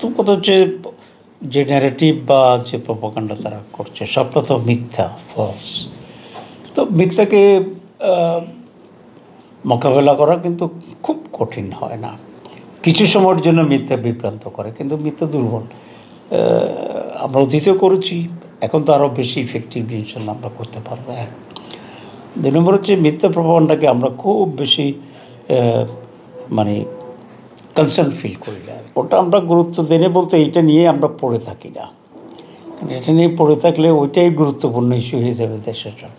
প্রথম কথা হচ্ছে যে ন্যারেটিভ বা যে প্রপাগান্ডা তারা করছে সবটা তো মিথ্যা, ফলস। তো মিথ্যাকে মোকাবেলা করা কিন্তু খুব কঠিন হয় না। কিছু সময়ের জন্য মিথ্যা বিভ্রান্ত করে, কিন্তু মিথ্যা দুর্বল। আমরা অতীতেও করেছি, এখন তো আরও বেশি ইফেক্টিভলি ইনশাল্লাহ আমরা করতে পারবো। এক, ২ নম্বর হচ্ছে মিথ্যা প্রপাগান্ডাকে আমরা খুব বেশি মানে কনসার্ন ফিল করি না। ওটা আমরা গুরুত্ব দেনে বলতে এইটা নিয়ে আমরা পড়ে থাকি না। এটা নিয়ে পড়ে থাকলে ওইটাই গুরুত্বপূর্ণ ইস্যু হয়ে যাবে দেশের জন্য।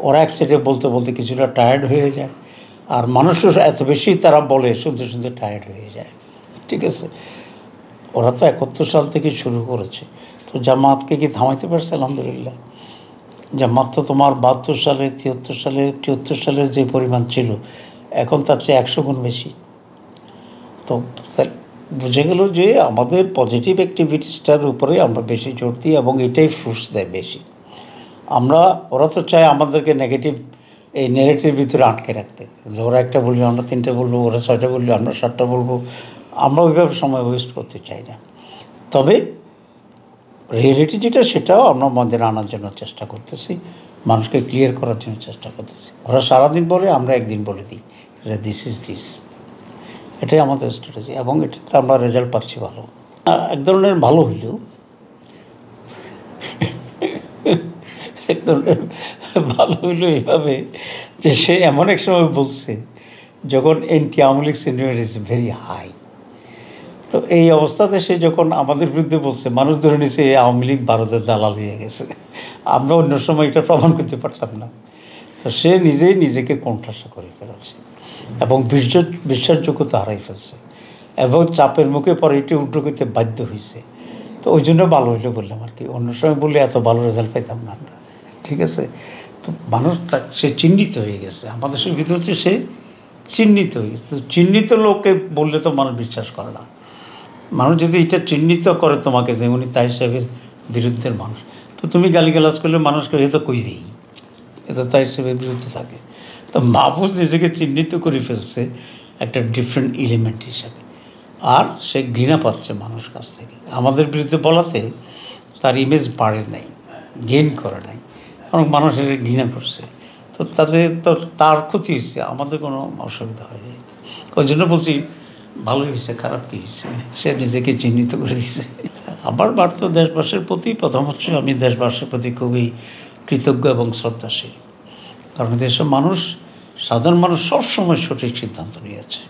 ওরা এক সাইডে বলতে বলতে কিছুটা টায়ার্ড হয়ে যায়, আর মানুষও এত বেশি তারা বলে শুনতে শুনতে টায়ার্ড হয়ে যায়। ঠিক আছে, ওরা তো ৭১ সাল থেকে শুরু করেছে, তো জামাতকে কি থামাইতে পারছে? আলহামদুলিল্লাহ। জামাত তো তোমার ৭২ সালে, ৭৩ সালে, ৭৪ সালের যে পরিমাণ ছিল এখন তার চেয়ে ১০০ গুণ বেশি। তো বুঝে গেল যে আমাদের পজিটিভ অ্যাক্টিভিটিসটার উপরে আমরা বেশি জোর দিই এবং এটাই ফ্রুটস দেয় বেশি। ওরা তো চায় আমাদেরকে নেগেটিভ এই নেগেটিভের ভিতরে আটকে রাখতে। ওরা একটা বললে আমরা ৩টে বলবো, ওরা ৬টা বললে আমরা ৭টা বলবো। আমরা ওইভাবে সময় ওয়েস্ট করতে চাই না। তবে রিয়েলিটি যেটা সেটাও আমরা মধ্যে আনার জন্য চেষ্টা করতেছি, মানুষকে ক্লিয়ার করার জন্য চেষ্টা করতেছি। ওরা সারাদিন বলে, আমরা একদিন বলে দিই যে দিস ইজ দিস। এটাই আমাদের স্ট্র্যাটেজি এবং এটাতে আমরা রেজাল্ট পাচ্ছি ভালো। এক ধরনের ভালো হইলেও এক ধরনের ভালো হইলো এইভাবে যে সে এমন এক সময় বলছে যখন anti Awami League sentiment is very high. তো এই অবস্থাতে সে যখন আমাদের বিরুদ্ধে বলছে, মানুষ ধরে নিয়েছে আওয়ামী লীগ ভারতের দালাল হয়ে গেছে। আমরা অন্য সময় এটা প্রমাণ করতে পারতাম না। তো সে নিজেই নিজেকে কণ্ঠাসা করে ফেলেছে এবং বিশ্বাসযোগ্যতা হারাই ফেলছে এবং চাপের মুখে পরে এটি উল্টো করতে বাধ্য হয়েছে। তো ওই জন্য ভালো হইলে বললাম আর কি, অন্য সময় বললে এত ভালো রেজাল্ট পাইতাম না আমরা। ঠিক আছে, তো মানুষ সে চিহ্নিত হয়ে গেছে, আমাদের সে ভিতর হচ্ছে সে চিহ্নিত হয়ে গেছে। তো চিহ্নিত লোককে বললে তো মানুষ বিশ্বাস করে না। মানুষ যদি এটা চিহ্নিত করে তোমাকে যে উনি তাই সাহেবের বিরুদ্ধের মানুষ, তো তুমি গালিগালাজ করলে মানুষকে এ তো কইবেই, এ তো তাই সাহেবের বিরুদ্ধে থাকে। তো মাহফুজ নিজেকে চিহ্নিত করে ফেলছে একটা ডিফারেন্ট এলিমেন্ট হিসাবে, আর সে ঘৃণা পাচ্ছে মানুষ কাছ থেকে। আমাদের বিরুদ্ধে বলাতে তার ইমেজ বাড়ে নাই, গেইন করে নাই, কারণ মানুষ এটা ঘৃণা করছে। তো তার ক্ষতি হয়েছে, আমাদের কোনো অসুবিধা হয়নি। ওই জন্য বলছি ভালোই হয়েছে, খারাপ কী হয়েছে, সে নিজেকে চিহ্নিত করে দিয়েছে। আমার বার্তা দেশবাসীর প্রতি, প্রথম হচ্ছে আমি দেশবাসীর প্রতি খুবই কৃতজ্ঞ এবং শ্রদ্ধাশীল, কারণ দেশের মানুষ, সাধারণ মানুষ সবসময় সঠিক সিদ্ধান্ত নিয়েছে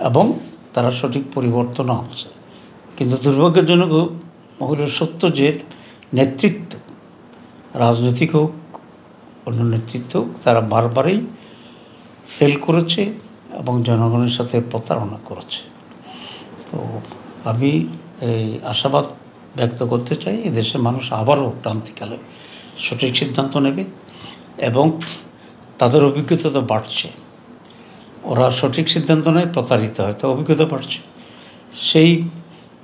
এবং তারা সঠিক পরিবর্তনও আনছে। কিন্তু দুর্ভাগ্যজনক হল সত্য যে নেতৃত্ব, রাজনৈতিক হোক অন্য নেতৃত্ব হোক, তারা বারবারই ফেল করেছে এবং জনগণের সাথে প্রতারণা করেছে। তো আমি এই আশাবাদ ব্যক্ত করতে চাই, এদেশের মানুষ আবারও ক্রান্তিকালে সঠিক সিদ্ধান্ত নেবে এবং তাদের অভিজ্ঞতা তো বাড়ছে। ওরা সঠিক সিদ্ধান্ত নেয়, প্রতারিত হয়, তো অভিজ্ঞতা বাড়ছে। সেই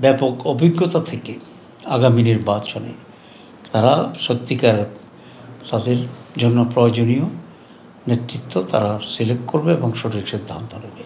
ব্যাপক অভিজ্ঞতা থেকে আগামী নির্বাচনে তারা সত্যিকার তাদের জন্য প্রয়োজনীয় নেতৃত্ব তারা সিলেক্ট করবে এবং সঠিক সিদ্ধান্ত নেবে।